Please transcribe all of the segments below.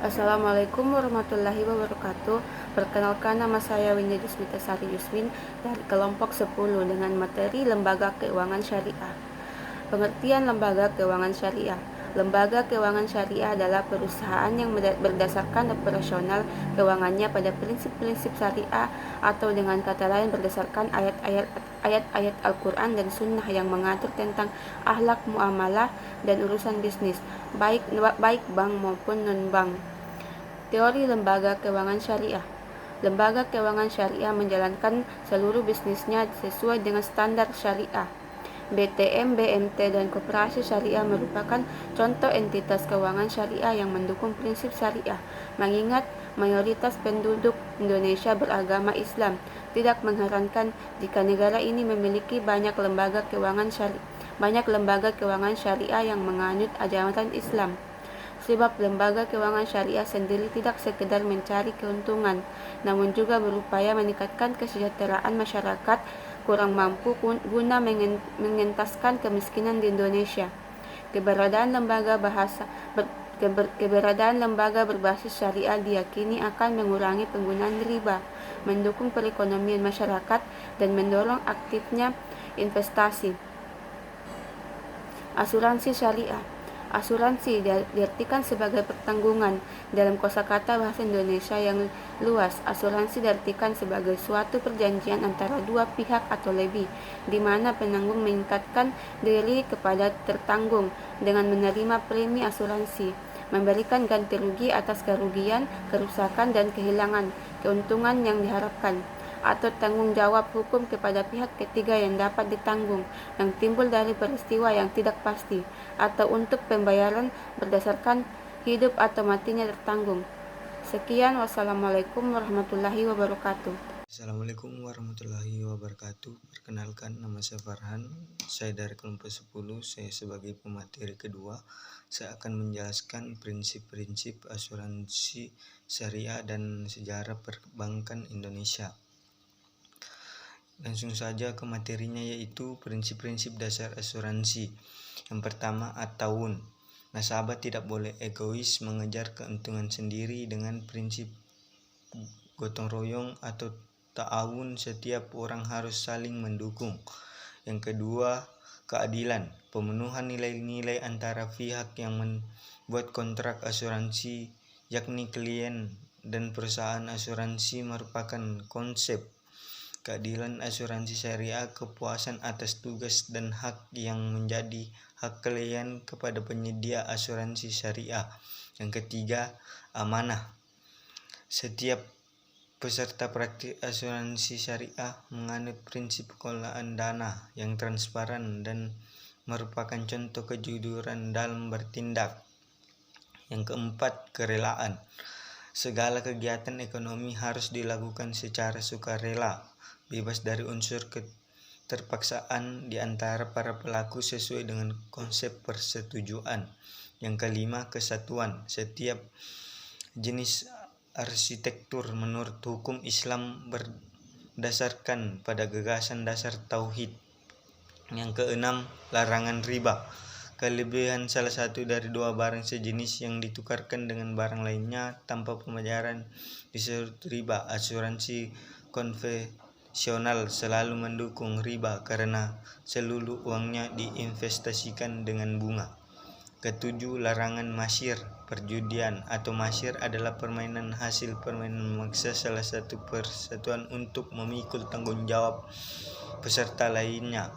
Assalamualaikum warahmatullahi wabarakatuh. Perkenalkan, nama saya Windy Jusmita Sari Yusmin dari kelompok 10 dengan materi Lembaga Keuangan Syariah. Pengertian Lembaga Keuangan Syariah. Lembaga keuangan syariah adalah perusahaan yang berdasarkan operasional keuangannya pada prinsip-prinsip syariah, atau dengan kata lain berdasarkan ayat-ayat Al-Quran dan Sunnah yang mengatur tentang akhlak muamalah dan urusan bisnis, baik bank maupun non-bank. Teori Lembaga Keuangan Syariah. Lembaga keuangan syariah menjalankan seluruh bisnisnya sesuai dengan standar syariah. BTM, BMT, dan Koperasi Syariah merupakan contoh entitas keuangan syariah yang mendukung prinsip syariah, mengingat mayoritas penduduk Indonesia beragama Islam. Tidak mengherankan jika negara ini memiliki banyak lembaga keuangan syariah yang menganut ajaran Islam. Sebab lembaga keuangan syariah sendiri tidak sekedar mencari keuntungan, namun juga berupaya meningkatkan kesejahteraan masyarakat kurang mampu guna mengentaskan kemiskinan di Indonesia. Keberadaan lembaga berbasis syariah diyakini akan mengurangi penggunaan riba, mendukung perekonomian masyarakat, dan mendorong aktifnya investasi. Asuransi syariah. Asuransi diartikan sebagai pertanggungan. Dalam kosakata bahasa Indonesia yang luas, asuransi diartikan sebagai suatu perjanjian antara dua pihak atau lebih, di mana penanggung mengikatkan diri kepada tertanggung dengan menerima premi asuransi, memberikan ganti rugi atas kerugian, kerusakan, dan kehilangan keuntungan yang diharapkan, atau tanggung jawab hukum kepada pihak ketiga yang dapat ditanggung, yang timbul dari peristiwa yang tidak pasti, atau untuk pembayaran berdasarkan hidup atau matinya tertanggung. Sekian, wassalamualaikum warahmatullahi wabarakatuh. Assalamualaikum warahmatullahi wabarakatuh. Perkenalkan, nama saya Farhan. Saya dari kelompok 10. Saya sebagai pemateri kedua. Saya akan menjelaskan prinsip-prinsip asuransi syariah dan sejarah perbankan Indonesia. Langsung saja ke materinya, yaitu prinsip-prinsip dasar asuransi. Yang pertama, at-ta'awun. Nasabah tidak boleh egois mengejar keuntungan sendiri dengan prinsip gotong royong atau ta'awun. Setiap orang harus saling mendukung. Yang kedua, keadilan. Pemenuhan nilai-nilai antara pihak yang membuat kontrak asuransi, yakni klien dan perusahaan asuransi, merupakan konsep keadilan asuransi syariah. Kepuasan atas tugas dan hak yang menjadi hak klien kepada penyedia asuransi syariah. Yang ketiga, amanah. Setiap peserta praktik asuransi syariah menganut prinsip pengelolaan dana yang transparan dan merupakan contoh kejujuran dalam bertindak. Yang keempat, kerelaan. Segala kegiatan ekonomi harus dilakukan secara sukarela, bebas dari unsur keterpaksaan di antara para pelaku sesuai dengan konsep persetujuan. Yang kelima, kesatuan. Setiap jenis arsitektur menurut hukum Islam berdasarkan pada gagasan dasar tauhid. Yang keenam, larangan riba. Kelebihan salah satu dari dua barang sejenis yang ditukarkan dengan barang lainnya tanpa pembayaran disebut riba. Asuransi konvensional selalu mendukung riba karena seluruh uangnya diinvestasikan dengan bunga. Ketujuh, larangan masyir. Perjudian atau masyir adalah permainan hasil permainan memaksa salah satu persatuan untuk memikul tanggung jawab peserta lainnya.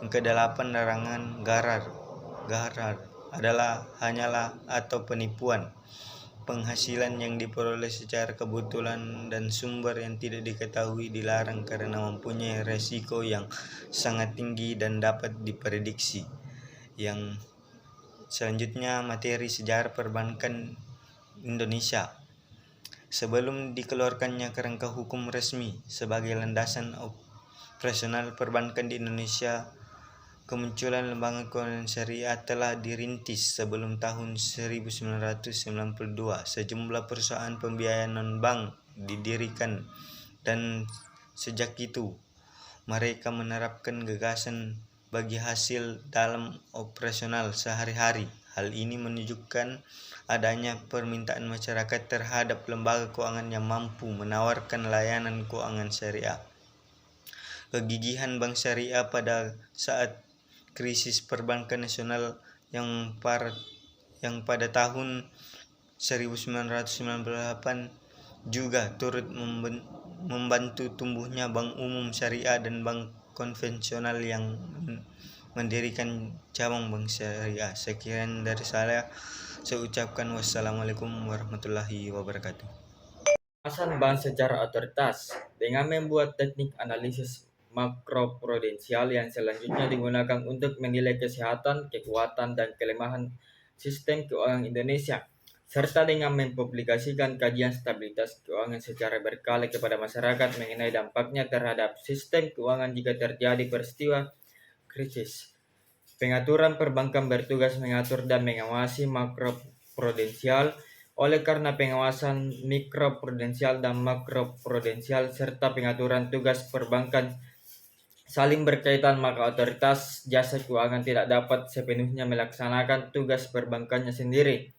Yang kedelapan, larangan gharar. Gharar hanyalah atau penipuan. Penghasilan yang diperoleh secara kebetulan dan sumber yang tidak diketahui dilarang karena mempunyai resiko yang sangat tinggi dan dapat diprediksi. Yang selanjutnya, materi sejarah perbankan Indonesia. Sebelum dikeluarkannya kerangka hukum resmi sebagai landasan operasional perbankan di Indonesia, kemunculan lembaga keuangan syariah telah dirintis sebelum tahun 1992. Sejumlah perusahaan pembiayaan non-bank didirikan dan sejak itu mereka menerapkan gagasan bagi hasil dalam operasional sehari-hari. Hal ini menunjukkan adanya permintaan masyarakat terhadap lembaga keuangan yang mampu menawarkan layanan keuangan syariah. Kegigihan Bank Syariah pada saat krisis perbankan nasional yang pada tahun 1998 juga turut membantu tumbuhnya bank umum syariah dan bank konvensional yang mendirikan cabang bank syariah. Sekian dari saya ucapkan wassalamualaikum warahmatullahi wabarakatuh. Pengawasan bank secara otoritas dengan membuat teknik analisis makroprudensial yang selanjutnya digunakan untuk menilai kesehatan, kekuatan, dan kelemahan sistem keuangan Indonesia, serta dengan mempublikasikan kajian stabilitas keuangan secara berkala kepada masyarakat mengenai dampaknya terhadap sistem keuangan jika terjadi peristiwa krisis. Pengaturan perbankan bertugas mengatur dan mengawasi makroprudensial. Oleh karena pengawasan mikroprudensial dan makroprudensial serta pengaturan tugas perbankan saling berkaitan, maka otoritas jasa keuangan tidak dapat sepenuhnya melaksanakan tugas perbankannya sendiri.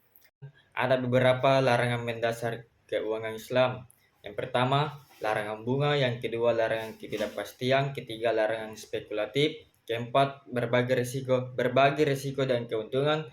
Ada beberapa larangan mendasar keuangan Islam. Yang pertama, larangan bunga. Yang kedua, larangan ketidakpastian. Ketiga, larangan spekulatif. Keempat, berbagi risiko dan keuntungan.